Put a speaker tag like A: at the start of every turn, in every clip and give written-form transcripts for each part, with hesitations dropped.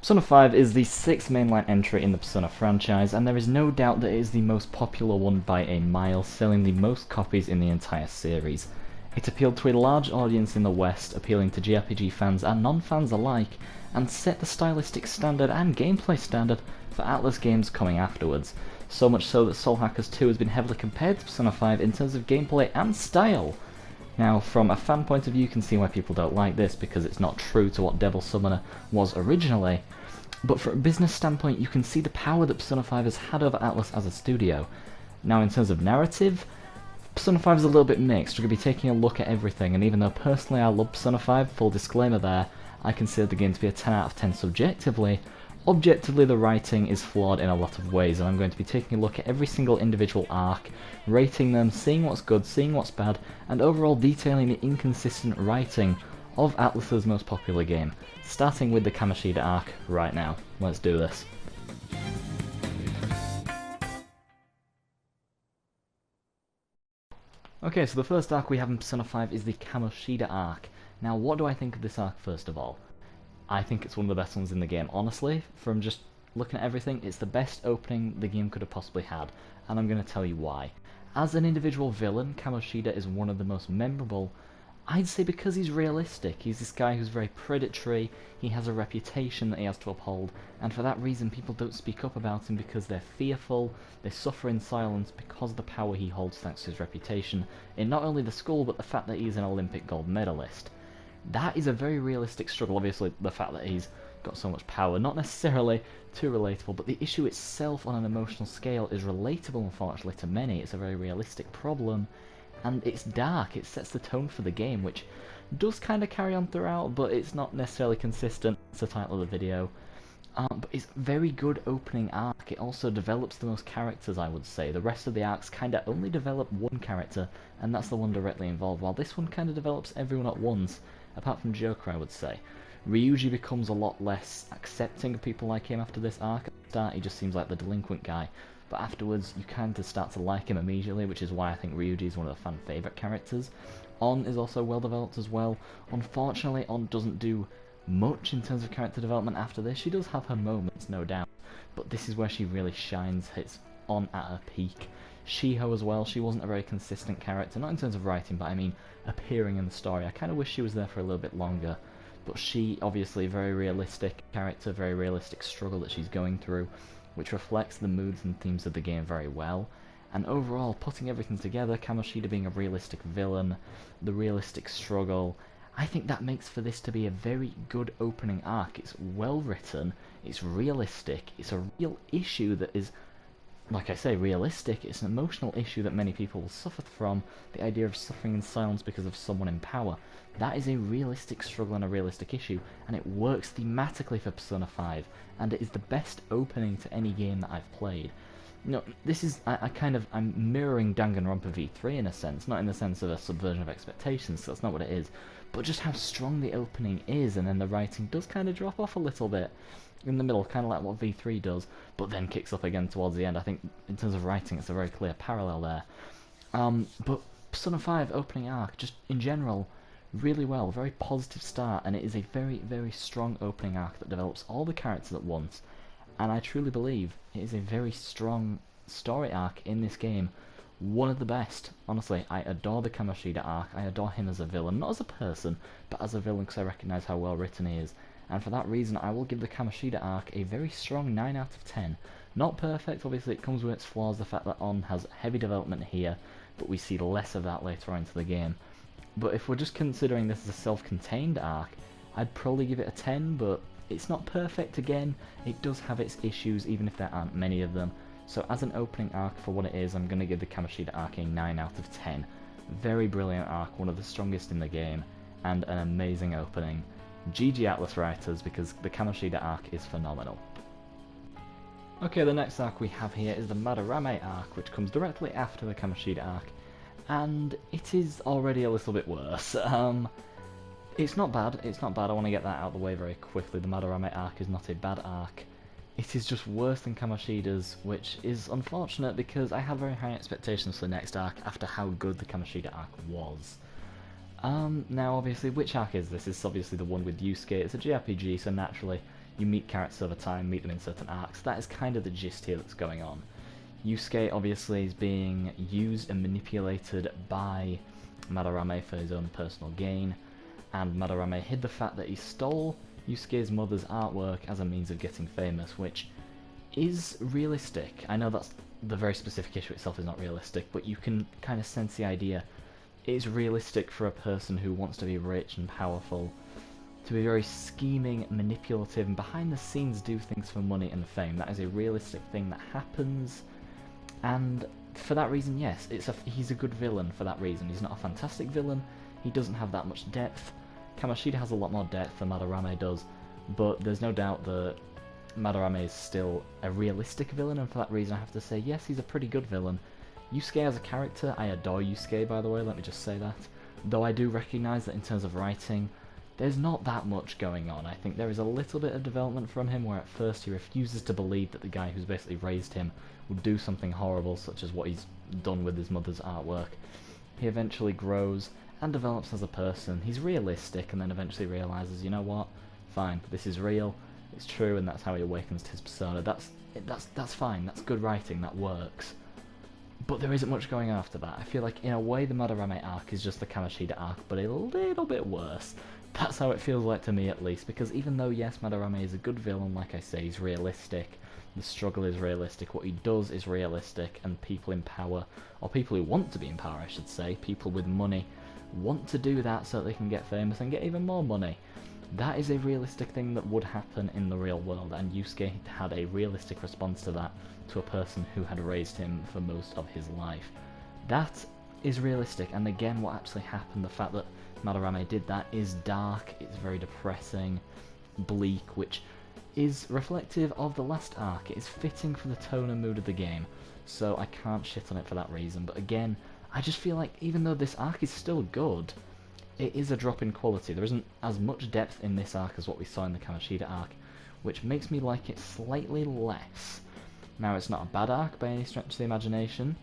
A: Persona 5 is the sixth mainline entry in the Persona franchise, and there is no doubt that it is the most popular one by a mile, selling the most copies in the entire series. It appealed to a large audience in the West, appealing to JRPG fans and non-fans alike, and set the stylistic standard and gameplay standard for Atlus games coming afterwards. So much so that Soul Hackers 2 has been heavily compared to Persona 5 in terms of gameplay and style. Now, from a fan point of view, you can see why people don't like this, because it's not true to what Devil Summoner was originally, but from a business standpoint, you can see the power that Persona 5 has had over Atlus as a studio. Now, in terms of narrative, Persona 5 is a little bit mixed. We're going to be taking a look at everything, and even though personally I love Persona 5, full disclaimer there, I consider the game to be a 10 out of 10 subjectively. Objectively, the writing is flawed in a lot of ways, and I'm going to be taking a look at every single individual arc, rating them, seeing what's good, seeing what's bad, and overall detailing the inconsistent writing of Atlus's most popular game, starting with the Kanashiro Arc right now. Let's do this. Okay, so the first arc we have in Persona 5 is the Kamoshida Arc. Now, what do I think of this arc first of all? I think it's one of the best ones in the game. Honestly, from just looking at everything, it's the best opening the game could have possibly had, and I'm going to tell you why. As an individual villain, Kamoshida is one of the most memorable, I'd say, because he's realistic. He's this guy who's very predatory, he has a reputation that he has to uphold, and for that reason people don't speak up about him because they're fearful, they suffer in silence because of the power he holds thanks to his reputation, in not only the school but the fact that he's an Olympic gold medalist. That is a very realistic struggle. Obviously, the fact that he's got so much power, not necessarily too relatable, but the issue itself on an emotional scale is relatable, unfortunately, to many. It's a very realistic problem, and it's dark. It sets the tone for the game, which does kind of carry on throughout, but it's not necessarily consistent. It's the title of the video. But it's a very good opening arc. It also develops the most characters, I would say. The rest of the arcs kind of only develop one character, and that's the one directly involved, while this one kind of develops everyone at once, apart from Joker, I would say. Ryuji becomes a lot less accepting of people like him after this arc. At the start, he just seems like the delinquent guy, but afterwards you kind of start to like him immediately, which is why I think Ryuji is one of the fan favourite characters. On is also well developed as well. Unfortunately, On doesn't do much in terms of character development after this. She does have her moments, no doubt, but this is where she really shines, hits On at her peak. Shiho as well, she wasn't a very consistent character, not in terms of writing, but I mean appearing in the story. I kind of wish she was there for a little bit longer, but she, obviously, a very realistic character, very realistic struggle that she's going through, which reflects the moods and themes of the game very well. And overall, putting everything together, Kamoshida being a realistic villain, the realistic struggle, I think that makes for this to be a very good opening arc. It's well written, it's realistic, it's a real issue that is, like I say, realistic. It's an emotional issue that many people will suffer from, the idea of suffering in silence because of someone in power. That is a realistic struggle and a realistic issue, and it works thematically for Persona 5, and it is the best opening to any game that I've played. You know, this is, I'm mirroring Danganronpa V3 in a sense, not in the sense of a subversion of expectations, that's not what it is, but just how strong the opening is, and then the writing does kind of drop off a little bit in the middle, kind of like what V3 does, but then kicks up again towards the end. I think in terms of writing, it's a very clear parallel there. But Persona 5 opening arc, just in general, really well, very positive start, and it is a very, very strong opening arc that develops all the characters at once, and I truly believe it is a very strong story arc in this game. One of the best. Honestly, I adore the Kamoshida arc. I adore him as a villain, not as a person, but as a villain because I recognise how well written he is. And for that reason, I will give the Kamoshida arc a very strong 9 out of 10. Not perfect, obviously it comes with its flaws, the fact that On has heavy development here, but we see less of that later on into the game. But if we're just considering this as a self-contained arc, I'd probably give it a 10, but it's not perfect again. It does have its issues, even if there aren't many of them. So as an opening arc for what it is, I'm going to give the Kamoshida arc a 9 out of 10. Very brilliant arc, one of the strongest in the game, and an amazing opening. GG Atlus writers, because the Kamoshida arc is phenomenal. Okay, the next arc we have here is the Madarame Arc, which comes directly after the Kamoshida arc, and it is already a little bit worse. It's not bad, I want to get that out of the way very quickly. The Madarame Arc is not a bad arc. It is just worse than Kamoshida's, which is unfortunate because I had very high expectations for the next arc after how good the Kamoshida arc was. Now obviously, which arc is this? This is obviously the one with Yusuke. It's a JRPG, so naturally you meet characters over time, meet them in certain arcs. That is kind of the gist here that's going on. Yusuke obviously is being used and manipulated by Madarame for his own personal gain, and Madarame hid the fact that he stole Yusuke's mother's artwork as a means of getting famous, which is realistic. I know that's the very specific issue itself is not realistic, but you can kind of sense the idea. It is realistic for a person who wants to be rich and powerful to be very scheming, manipulative, and behind the scenes do things for money and fame. That is a realistic thing that happens, and for that reason, yes, he's a good villain for that reason. He's not a fantastic villain, he doesn't have that much depth. Kamoshida has a lot more depth than Madarame does, but there's no doubt that Madarame is still a realistic villain, and for that reason I have to say, yes, he's a pretty good villain. Yusuke as a character, I adore Yusuke, by the way, let me just say that. Though I do recognise that in terms of writing, there's not that much going on. I think there is a little bit of development from him, where at first he refuses to believe that the guy who's basically raised him would do something horrible, such as what he's done with his mother's artwork. He eventually grows and develops as a person. He's realistic, and then eventually realises, you know what, fine, this is real, it's true, and that's how he awakens to his persona. That's fine, that's good writing, that works. But there isn't much going after that. I feel like, in a way, the Madarame arc is just the Kamoshida arc, but a little bit worse. That's how it feels like to me, at least, because even though, yes, Madarame is a good villain, like I say, he's realistic, the struggle is realistic, what he does is realistic, and people in power, or people who want to be in power, I should say, people with money, want to do that so that they can get famous and get even more money. That is a realistic thing that would happen in the real world, and Yusuke had a realistic response to that, to a person who had raised him for most of his life. That is realistic, and again, what actually happened, the fact that Madarame did that, is dark, it's very depressing, bleak, which is reflective of the last arc. It is fitting for the tone and mood of the game, so I can't shit on it for that reason. But again, I just feel like even though this arc is still good, it is a drop in quality. There isn't as much depth in this arc as what we saw in the Kamoshida arc, which makes me like it slightly less. Now, it's not a bad arc by any stretch of the imagination.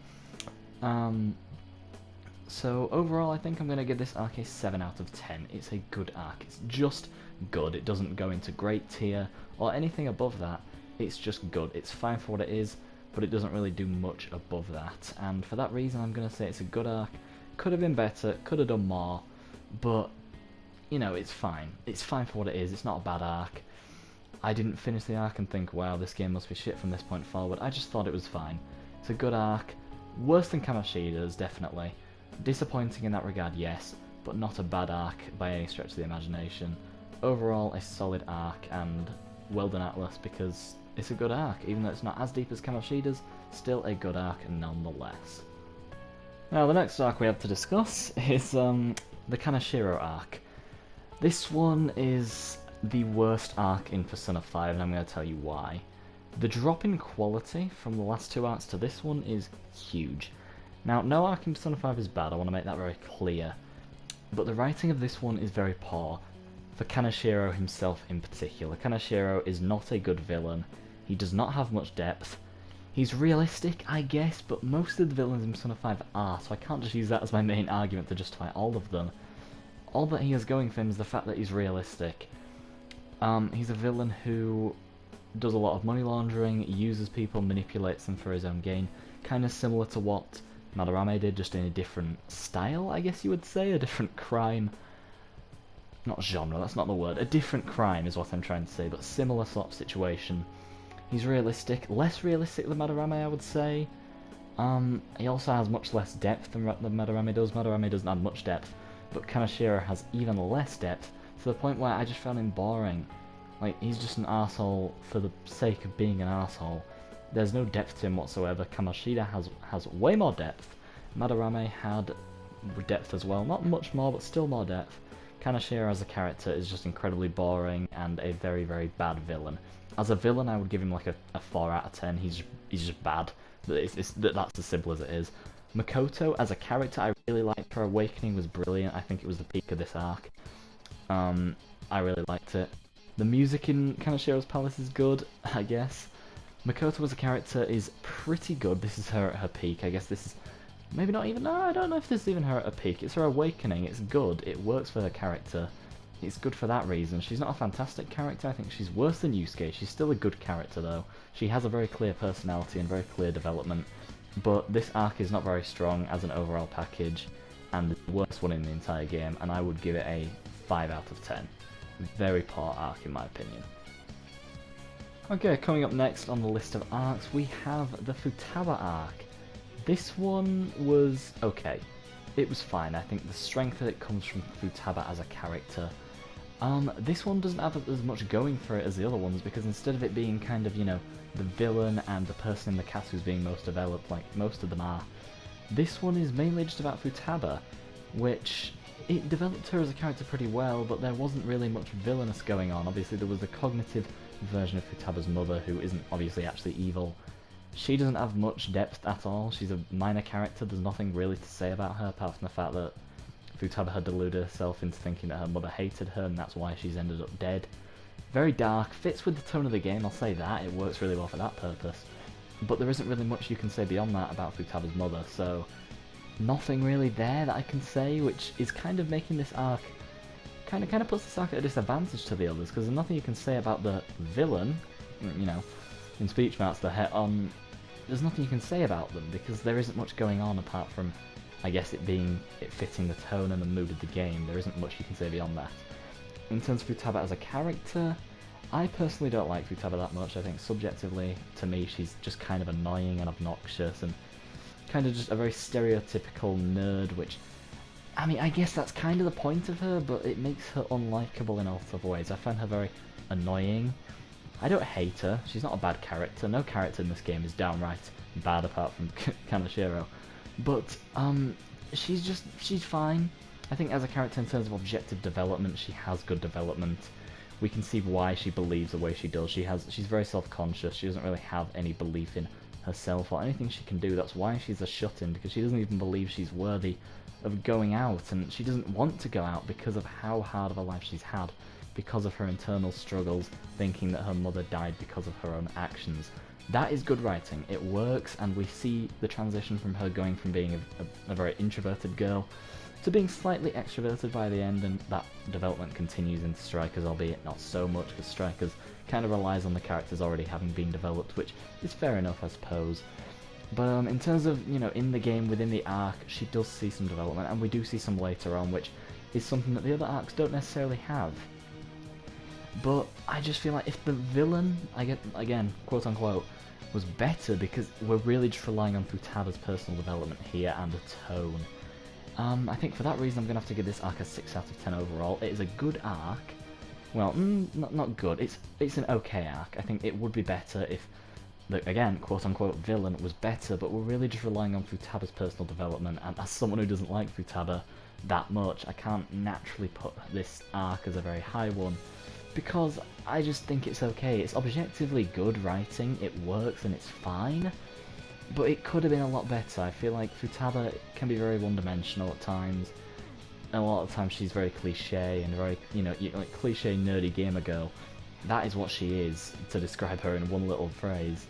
A: So overall, I think I'm going to give this arc a 7 out of 10. It's a good arc. It's just good. It doesn't go into great tier or anything above that. It's just good. It's fine for what it is, but it doesn't really do much above that. And for that reason, I'm going to say it's a good arc. Could have been better, could have done more, but, you know, it's fine. It's fine for what it is. It's not a bad arc. I didn't finish the arc and think, wow, this game must be shit from this point forward. I just thought it was fine. It's a good arc. Worse than Kamoshida's, definitely. Disappointing in that regard, yes, but not a bad arc by any stretch of the imagination. Overall, a solid arc, and well done Atlas, because it's a good arc. Even though it's not as deep as Kamoshida's, still a good arc nonetheless. Now, the next arc we have to discuss is the Kanashiro Arc. This one is the worst arc in Persona 5, and I'm going to tell you why. The drop in quality from the last two arcs to this one is huge. Now, no arc in Persona 5 is bad, I want to make that very clear, but the writing of this one is very poor, for Kanashiro himself in particular. Kanashiro is not a good villain, he does not have much depth, he's realistic, I guess, but most of the villains in Persona 5 are, so I can't just use that as my main argument to justify all of them. All that he has going for him is the fact that he's realistic. He's a villain who does a lot of money laundering, uses people, manipulates them for his own gain, kind of similar to what Madarame did, just in a different style, I guess you would say, a different crime. Not genre, that's not the word. A different crime is what I'm trying to say, but similar sort of situation. He's realistic, less realistic than Madarame, I would say. He also has much less depth than Madarame does. Madarame doesn't have much depth, but Kanashiro has even less depth, to the point where I just found him boring. Like, he's just an arsehole for the sake of being an arsehole. There's no depth to him whatsoever. Kamoshida has way more depth. Madarame had depth as well. Not much more, but still more depth. Kanashiro as a character is just incredibly boring and a very, very bad villain. As a villain, I would give him like a 4 out of 10. He's just bad. That's as simple as it is. Makoto as a character, I really liked. Her awakening was brilliant. I think it was the peak of this arc. I really liked it. The music in Kanashiro's Palace is good, I guess. Makoto as a character is pretty good. This is her at her peak. I guess this is maybe not even. No, I don't know if this is even her at her peak. It's her awakening. It's good. It works for her character. it's good for that reason. She's not a fantastic character, I think she's worse than Yusuke. She's still a good character though. She has a very clear personality and very clear development, but this arc is not very strong as an overall package, and the worst one in the entire game, and I would give it a 5 out of 10. Very poor arc in my opinion. Okay, coming up next on the list of arcs, we have the Futaba Arc. This one was okay. It was fine. I think the strength of it comes from Futaba as a character. This one doesn't have as much going for it as the other ones, because instead of it being kind of, you know, the villain and the person in the cast who's being most developed, like most of them are, this one is mainly just about Futaba, which, it developed her as a character pretty well, but there wasn't really much villainous going on. Obviously there was the cognitive version of Futaba's mother, who isn't obviously actually evil. She doesn't have much depth at all. She's a minor character. There's nothing really to say about her apart from the fact that Futaba had deluded herself into thinking that her mother hated her, and that's why she's ended up dead. Very dark, fits with the tone of the game, I'll say that. It works really well for that purpose. But there isn't really much you can say beyond that about Futaba's mother, so nothing really there that I can say, which is kind of making this arc kind of puts this arc at a disadvantage to the others, because there's nothing you can say about the villain, you know, in speech marks the head on. There's nothing you can say about them because there isn't much going on apart from, I guess, it fitting the tone and the mood of the game. There isn't much you can say beyond that. In terms of Futaba as a character, I personally don't like Futaba that much. I think subjectively, to me, she's just kind of annoying and obnoxious and kind of just a very stereotypical nerd, which, I mean, I guess that's kind of the point of her, but it makes her unlikable in all sorts of ways. I find her very annoying. I don't hate her. She's not a bad character. No character in this game is downright bad apart from Kanashiro. But, she's fine. I think as a character in terms of objective development, she has good development. We can see why she believes the way she does. She's very self-conscious. She doesn't really have any belief in herself or anything she can do. That's why she's a shut-in, because she doesn't even believe she's worthy of going out, and she doesn't want to go out because of how hard of a life she's had, because of her internal struggles, thinking that her mother died because of her own actions. That is good writing. It works, and we see the transition from her going from being a very introverted girl to being slightly extroverted by the end, and that development continues into Strikers, albeit not so much, because Strikers kind of relies on the characters already having been developed, which is fair enough, I suppose. But in terms of, you know, in the game, within the arc, she does see some development, and we do see some later on, which is something that the other arcs don't necessarily have. But I just feel like if the villain, again, quote-unquote, was better, because we're really just relying on Futaba's personal development here and the tone. I think for that reason I'm going to have to give this arc a 6 out of 10 overall. It is a good arc. Well, not good. It's an okay arc. I think it would be better if the, again, quote-unquote, villain was better, but we're really just relying on Futaba's personal development, and as someone who doesn't like Futaba that much, I can't naturally put this arc as a very high one, because I just think it's okay. It's objectively good writing, it works, and it's fine, but it could have been a lot better. I feel like Futaba can be very one-dimensional at times, and a lot of times she's very cliche and very, you know, like cliche nerdy gamer girl. That is what she is, to describe her in one little phrase.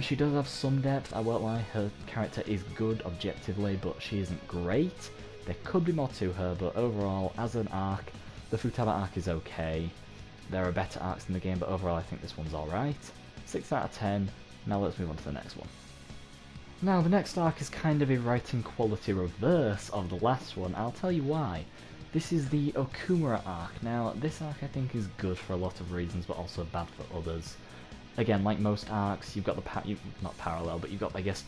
A: She does have some depth, I won't lie. Her character is good objectively, but she isn't great. There could be more to her, but overall, as an arc, the Futaba arc is okay. There are better arcs in the game, but overall I think this one's alright. 6 out of 10. Now let's move on to the next one. Now, the next arc is kind of a writing quality reverse of the last one. I'll tell you why. This is the Okumura Arc. Now, this arc I think is good for a lot of reasons, but also bad for others. Again, like most arcs, you've got not parallel, but you've got, I guess,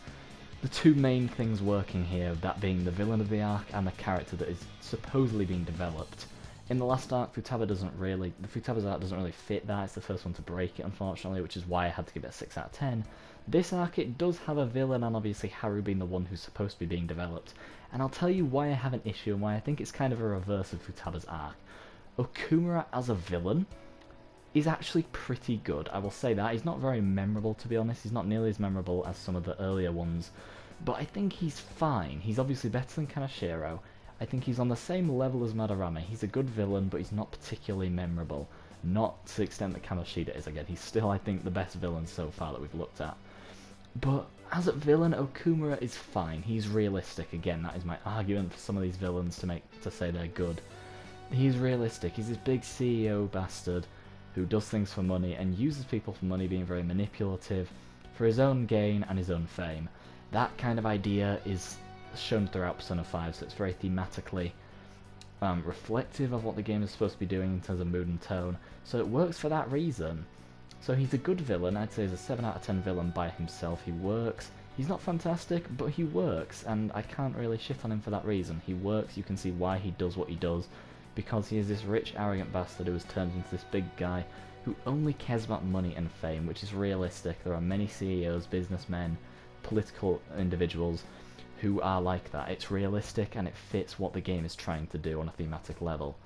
A: the two main things working here, that being the villain of the arc and the character that is supposedly being developed. In the last arc, Futaba's arc doesn't really fit that. It's the first one to break it, unfortunately, which is why I had to give it a 6 out of 10. This arc, it does have a villain, and obviously Harrow being the one who's supposed to be being developed. And I'll tell you why I have an issue, and why I think it's kind of a reverse of Futaba's arc. Okumura as a villain is actually pretty good, I will say that. He's not very memorable, to be honest. He's not nearly as memorable as some of the earlier ones, but I think he's fine. He's obviously better than Kanashiro. I think he's on the same level as Madarame. He's a good villain, but he's not particularly memorable. Not to the extent that Kamoshida is. Again, he's still, I think, the best villain so far that we've looked at. But as a villain, Okumura is fine. He's realistic. Again, that is my argument for some of these villains to say they're good. He's realistic. He's this big CEO bastard who does things for money and uses people for money, being very manipulative for his own gain and his own fame. That kind of idea is shown throughout Persona 5, so it's very thematically reflective of what the game is supposed to be doing in terms of mood and tone, so it works for that reason. So he's a good villain. I'd say he's a 7 out of 10 villain by himself. He works. He's not fantastic, but he works, and I can't really shit on him for that reason. He works, you can see why he does what he does, because he is this rich, arrogant bastard who has turned into this big guy who only cares about money and fame, which is realistic. There are many CEOs, businessmen, political individuals who are like that. It's realistic and it fits what the game is trying to do on a thematic level.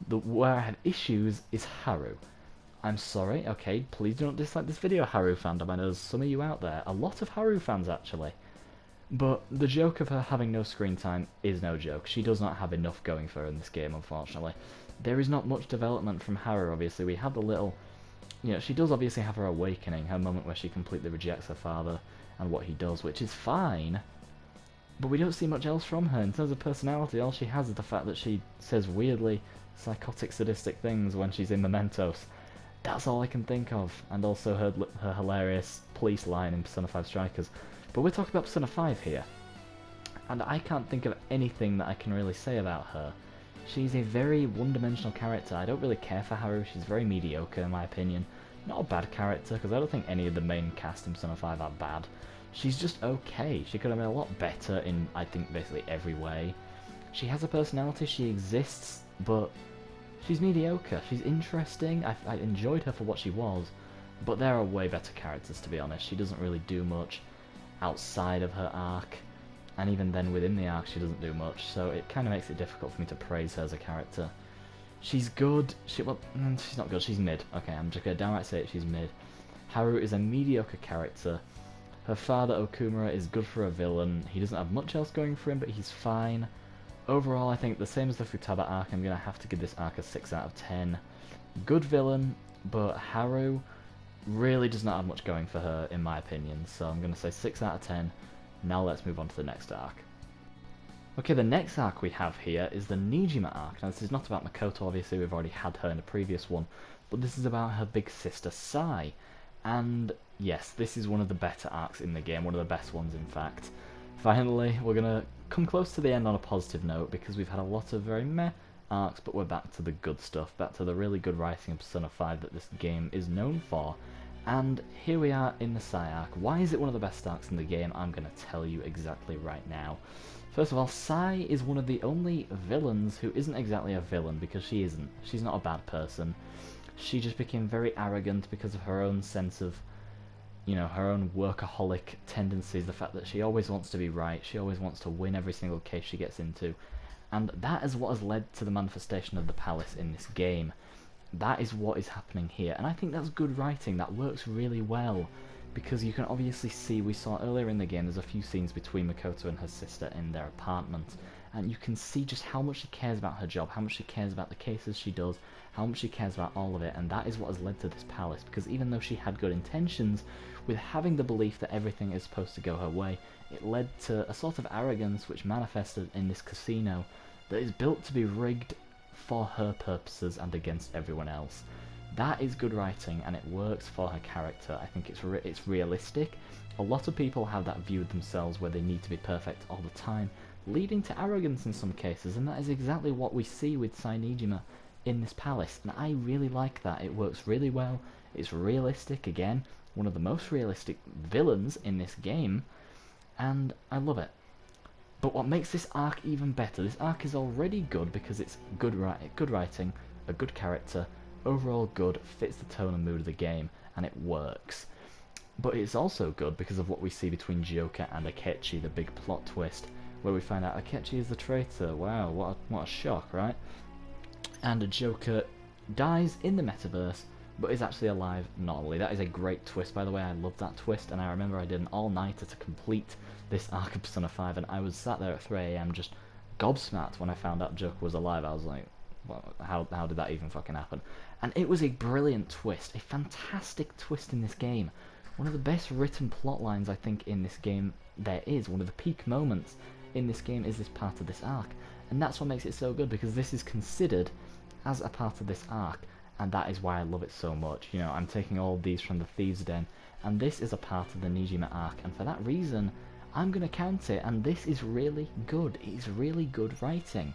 A: Where I have issues is Harrow. I'm sorry, okay, please do not dislike this video, Harrow fandom. I know there's some of you out there, a lot of Harrow fans actually. But the joke of her having no screen time is no joke. She does not have enough going for her in this game, unfortunately. There is not much development from Harrow, obviously. We have the little... You know, she does obviously have her awakening, her moment where she completely rejects her father and what he does, which is fine. But we don't see much else from her. In terms of personality, all she has is the fact that she says weirdly psychotic, sadistic things when she's in Mementos. That's all I can think of. And also her hilarious police line in Persona 5 Strikers. But we're talking about Persona 5 here, and I can't think of anything that I can really say about her. She's a very one-dimensional character. I don't really care for Harrow. She's very mediocre in my opinion. Not a bad character, because I don't think any of the main cast in Persona 5 are bad. She's just okay. She could have been a lot better in, I think, basically every way. She has a personality, she exists, but she's mediocre. She's interesting. I enjoyed her for what she was, but there are way better characters, to be honest. She doesn't really do much outside of her arc, and even then within the arc she doesn't do much, so it kind of makes it difficult for me to praise her as a character. She's good, she's not good, she's mid. Okay, I'm just going to downright say it, she's mid. Harrow is a mediocre character. Her father Okumura is good for a villain. He doesn't have much else going for him, but he's fine. Overall, I think the same as the Futaba arc, I'm going to have to give this arc a 6 out of 10. Good villain, but Harrow really does not have much going for her, in my opinion, so I'm going to say 6 out of 10. Now let's move on to the next arc. Okay, the next arc we have here is the Nijima Arc. Now this is not about Makoto, obviously we've already had her in a previous one, but this is about her big sister Sai. And yes, this is one of the better arcs in the game, one of the best ones in fact. Finally, we're going to come close to the end on a positive note, because we've had a lot of very meh arcs, but we're back to the good stuff, back to the really good writing of Persona 5 that this game is known for. And here we are in the Sai arc. Why is it one of the best arcs in the game? I'm going to tell you exactly right now. First of all, Sai is one of the only villains who isn't exactly a villain, because she isn't. She's not a bad person. She just became very arrogant because of her own sense of, you know, her own workaholic tendencies, the fact that she always wants to be right, she always wants to win every single case she gets into. And that is what has led to the manifestation of the palace in this game. That is what is happening here, and I think that's good writing. That works really well, because you can obviously see, we saw earlier in the game, there's a few scenes between Makoto and her sister in their apartment, and you can see just how much she cares about her job, how much she cares about the cases she does, how much she cares about all of it, and that is what has led to this palace, because even though she had good intentions, with having the belief that everything is supposed to go her way, it led to a sort of arrogance which manifested in this casino that is built to be rigged for her purposes and against everyone else. That is good writing, and it works for her character. I think it's realistic. A lot of people have that view of themselves where they need to be perfect all the time, leading to arrogance in some cases, and that is exactly what we see with Sai Nijima in this palace, and I really like that. It works really well. It's realistic, again, one of the most realistic villains in this game, and I love it. But what makes this arc even better, this arc is already good because it's good writing, a good character, overall good, fits the tone and mood of the game, and it works. But it's also good because of what we see between Joker and Akechi, the big plot twist, where we find out Akechi is the traitor. Wow, what a shock, right? And Joker dies in the metaverse, but is actually alive normally. That is a great twist, by the way. I love that twist, and I remember I did an all-nighter to complete this arc of Persona 5, and I was sat there at 3 AM just gobsmacked when I found out Joker was alive. I was like, well, how did that even fucking happen? And it was a brilliant twist, a fantastic twist in this game. One of the best written plot lines, I think, in this game there is. One of the peak moments in this game is this part of this arc. And that's what makes it so good, because this is considered as a part of this arc, and that is why I love it so much. You know, I'm taking all of these from the Thieves' Den, and this is a part of the Nijima Arc, and for that reason, I'm going to count it, and this is really good. It's really good writing.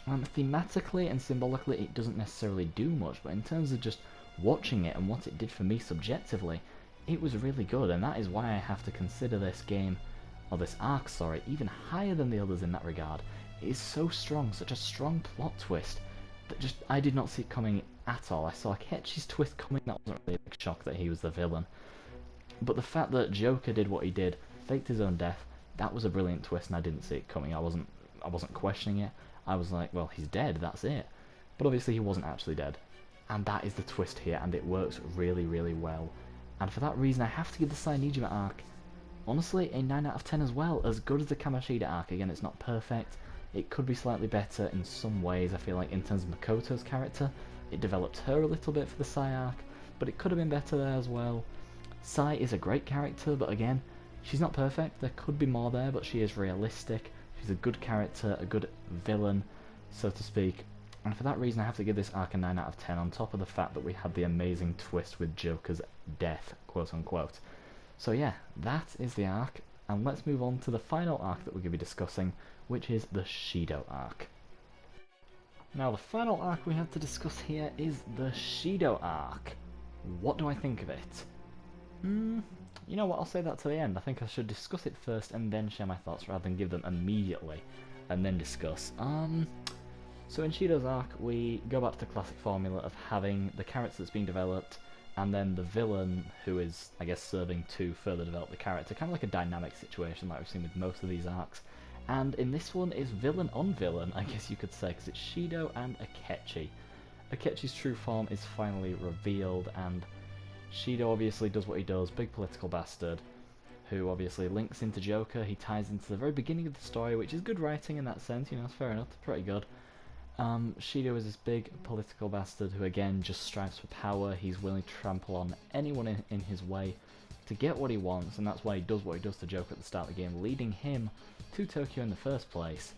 A: Thematically and symbolically, it doesn't necessarily do much, but in terms of just watching it and what it did for me subjectively, it was really good, and that is why I have to consider this game, or this arc, sorry, even higher than the others in that regard. It is so strong, such a strong plot twist, that just, I did not see it coming at all. I saw Akechi's twist coming, that wasn't really a big shock that he was the villain. But the fact that Joker did what he did, faked his own death, that was a brilliant twist, and I didn't see it coming. I wasn't questioning it. I was like, well, he's dead, that's it. But obviously he wasn't actually dead. And that is the twist here, and it works really, really well. And for that reason, I have to give the Nijima Arc, honestly, a 9 out of 10 as well. As good as the Kanashiro Arc. Again, it's not perfect. It could be slightly better in some ways. I feel like in terms of Makoto's character, it developed her a little bit for the Sai arc, but it could have been better there as well. Sai is a great character, but again, she's not perfect. There could be more there, but she is realistic. She's a good character, a good villain, so to speak. And for that reason, I have to give this arc a 9 out of 10, on top of the fact that we had the amazing twist with Joker's death, quote unquote. So yeah, that is the arc, and let's move on to the final arc that we're going to be discussing, which is the Shido Arc. Now, the final arc we have to discuss here is the Shido Arc. What do I think of it? You know what, I'll say that to the end. I think I should discuss it first and then share my thoughts, rather than give them immediately and then discuss. So in Shido's arc, we go back to the classic formula of having the character that's being developed, and then the villain who is, I guess, serving to further develop the character. Kind of like a dynamic situation like we've seen with most of these arcs. And in this one, it's villain on villain, I guess you could say, because it's Shido and Akechi. Akechi's true form is finally revealed, and Shido obviously does what he does, big political bastard, who obviously links into Joker. He ties into the very beginning of the story, which is good writing in that sense, you know, it's fair enough, pretty good. Shido is this big political bastard who again just strives for power. He's willing to trample on anyone in his way to get what he wants, and that's why he does what he does to Joker at the start of the game, leading him to Tokyo in the first place.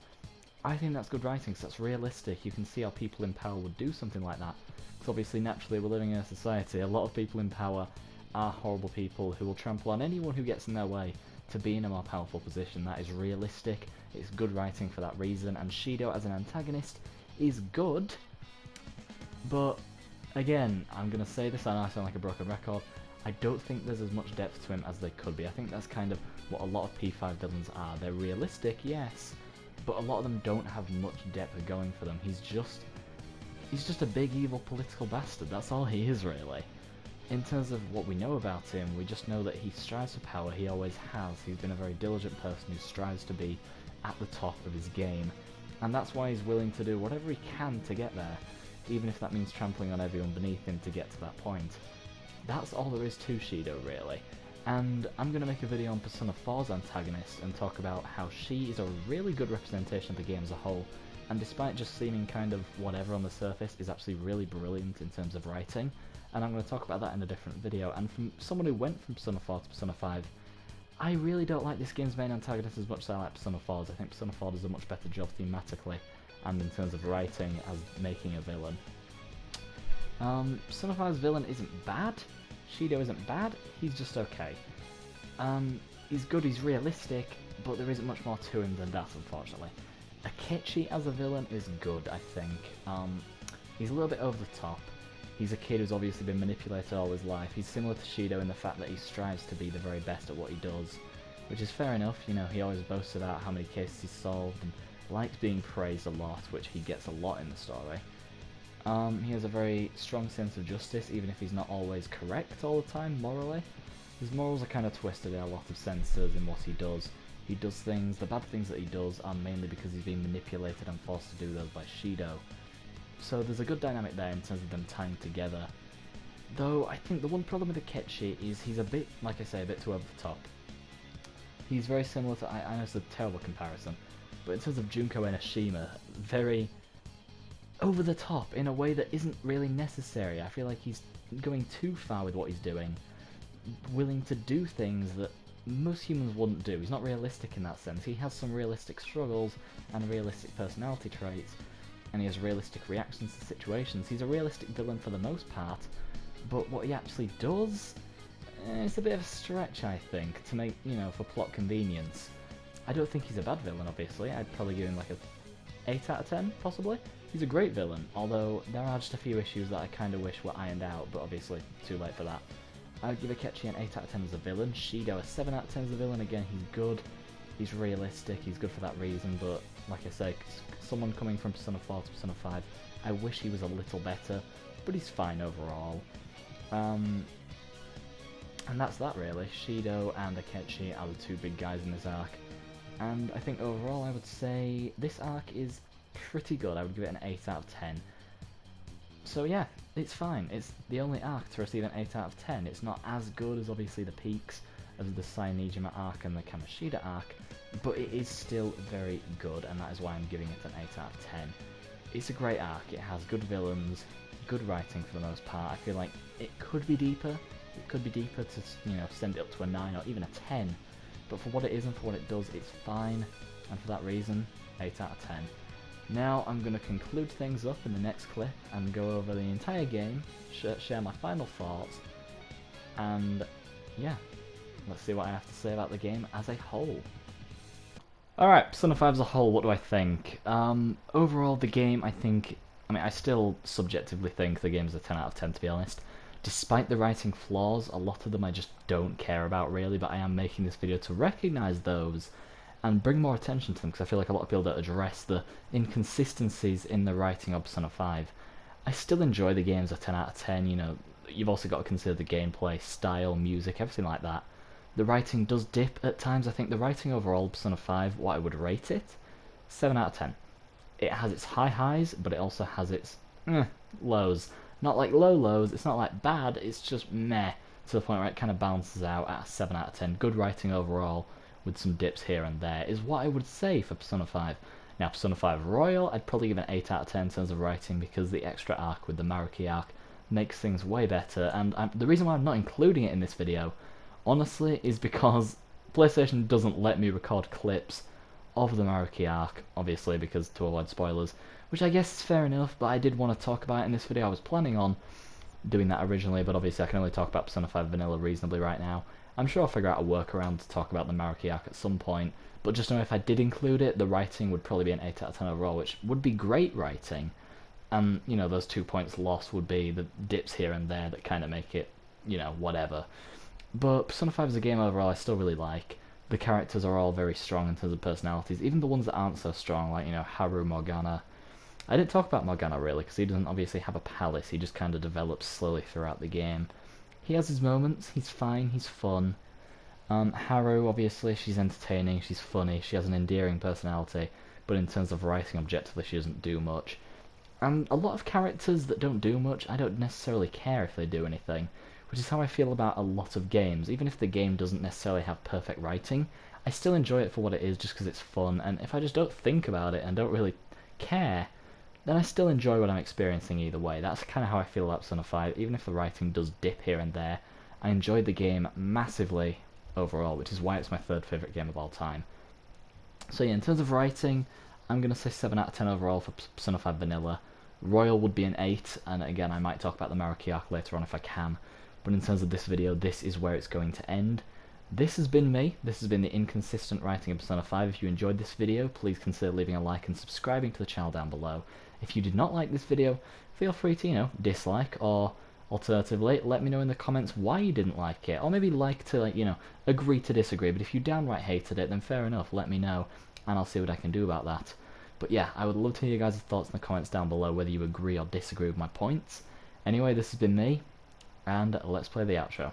A: I think that's good writing, because that's realistic. You can see how people in power would do something like that. Because obviously, naturally, we're living in a society, a lot of people in power are horrible people who will trample on anyone who gets in their way to be in a more powerful position. That is realistic, it's good writing for that reason, and Shido as an antagonist is good, but again, I'm going to say this, I know I sound like a broken record, I don't think there's as much depth to him as there could be. I think that's kind of what a lot of P5 villains are. They're realistic, yes, but a lot of them don't have much depth going for them. He's just a big evil political bastard, that's all he is really. In terms of what we know about him, we just know that he strives for power, he always has. He's been a very diligent person who strives to be at the top of his game. And that's why he's willing to do whatever he can to get there, even if that means trampling on everyone beneath him to get to that point. That's all there is to Shido, really. And I'm going to make a video on Persona 4's antagonist and talk about how she is a really good representation of the game as a whole, and despite just seeming kind of whatever on the surface, is actually really brilliant in terms of writing. And I'm going to talk about that in a different video. And from someone who went from Persona 4 to Persona 5, I really don't like this game's main antagonist as much as I like Persona 4's. I think Persona 4 does a much better job thematically and in terms of writing as making a villain. Persona 5's villain isn't bad. Shido isn't bad. He's just okay. He's good, he's realistic, but there isn't much more to him than that, unfortunately. Akechi as a villain is good, I think. He's a little bit over the top. He's a kid who's obviously been manipulated all his life. He's similar to Shido in the fact that he strives to be the very best at what he does, which is fair enough. You know, he always boasts about how many cases he's solved and likes being praised a lot, which he gets a lot in the story. He has a very strong sense of justice, even if he's not always correct all the time, morally. His morals are kind of twisted in a lot of senses in what he does. He does things, the bad things that he does are mainly because he's being manipulated and forced to do those by Shido. So there's a good dynamic there in terms of them tying together. Though I think the one problem with Akechi is he's a bit, like I say, a bit too over the top. He's very similar to, I know it's a terrible comparison, but in terms of Junko Enoshima, very over the top in a way that isn't really necessary. I feel like he's going too far with what he's doing, willing to do things that most humans wouldn't do. He's not realistic in that sense. He has some realistic struggles and realistic personality traits, and he has realistic reactions to situations. He's a realistic villain for the most part, but what he actually does, it's a bit of a stretch, I think, to make, you know, for plot convenience. I don't think he's a bad villain, obviously. I'd probably give him like a 8 out of 10, possibly. He's a great villain, although there are just a few issues that I kind of wish were ironed out, but obviously too late for that. I would give Akechi an 8 out of 10 as a villain. Shido a 7 out of 10 as a villain. Again, he's good, he's realistic, he's good for that reason, but like I say, someone coming from Persona 4 to Persona 5, I wish he was a little better, but he's fine overall. And that's that really. Shido and Akechi are the two big guys in this arc. And I think overall I would say this arc is pretty good. I would give it an 8 out of 10. So yeah, it's fine. It's the only arc to receive an 8 out of 10. It's not as good as obviously the peaks of the Nijima Arc and the Kanashiro Arc, but it is still very good, and that is why I'm giving it an 8 out of 10. It's a great arc. It has good villains, good writing for the most part. I feel like it could be deeper. It could be deeper to, you know, send it up to a 9 or even a 10. But for what it is and for what it does, it's fine, and for that reason, 8 out of 10. Now I'm going to conclude things up in the next clip and go over the entire game, share my final thoughts, and yeah, let's see what I have to say about the game as a whole. Alright, Persona 5 as a whole, what do I think? Overall, the game, I still subjectively think the game's a 10 out of 10, to be honest. Despite the writing flaws, a lot of them I just don't care about really, but I am making this video to recognise those and bring more attention to them, because I feel like a lot of people don't address the inconsistencies in the writing of Persona 5. I still enjoy the game as a 10 out of 10, you know, you've also got to consider the gameplay, style, music, everything like that. The writing does dip at times. I think the writing overall of Persona 5, what I would rate it, 7 out of 10. It has its high highs, but it also has its lows. Not like low lows, it's not like bad, it's just meh, to the point where it kind of balances out at a 7 out of 10. Good writing overall, with some dips here and there, is what I would say for Persona 5. Now, Persona 5 Royal, I'd probably give an 8 out of 10 in terms of writing, because the extra arc with the Madarame Arc makes things way better, and the reason why I'm not including it in this video, honestly, is because PlayStation doesn't let me record clips of the Madarame Arc, obviously, because to avoid spoilers, which I guess is fair enough, but I did want to talk about it in this video. I was planning on doing that originally, but obviously I can only talk about Persona 5 Vanilla reasonably right now. I'm sure I'll figure out a workaround to talk about the Madarame Arc at some point, but just know if I did include it, the writing would probably be an 8 out of 10 overall, which would be great writing, and, you know, those 2 points lost would be the dips here and there that kind of make it, you know, whatever. But Persona 5 as a game overall I still really like. The characters are all very strong in terms of personalities, even the ones that aren't so strong, like, you know, Harrow, Morgana. I didn't talk about Morgana really, because he doesn't obviously have a palace, he just kind of develops slowly throughout the game. He has his moments, he's fine, he's fun. Harrow, obviously, she's entertaining, she's funny, she has an endearing personality, but in terms of writing objectively, she doesn't do much. And a lot of characters that don't do much, I don't necessarily care if they do anything, which is how I feel about a lot of games. Even if the game doesn't necessarily have perfect writing, I still enjoy it for what it is just because it's fun, and if I just don't think about it and don't really care, then I still enjoy what I'm experiencing either way. That's kind of how I feel about Persona 5, even if the writing does dip here and there. I enjoyed the game massively overall, which is why it's my third favourite game of all time. So yeah, in terms of writing, I'm going to say 7 out of 10 overall for Persona 5 Vanilla. Royal would be an 8, and again I might talk about the Madarame Arc later on if I can, but in terms of this video, this is where it's going to end. This has been me, this has been the inconsistent writing of Persona 5. If you enjoyed this video, please consider leaving a like and subscribing to the channel down below. If you did not like this video, feel free to, you know, dislike, or alternatively, let me know in the comments why you didn't like it, or maybe like to, like, you know, agree to disagree, but if you downright hated it, then fair enough, let me know, and I'll see what I can do about that. But yeah, I would love to hear your guys' thoughts in the comments down below, whether you agree or disagree with my points. Anyway, this has been me, and let's play the outro.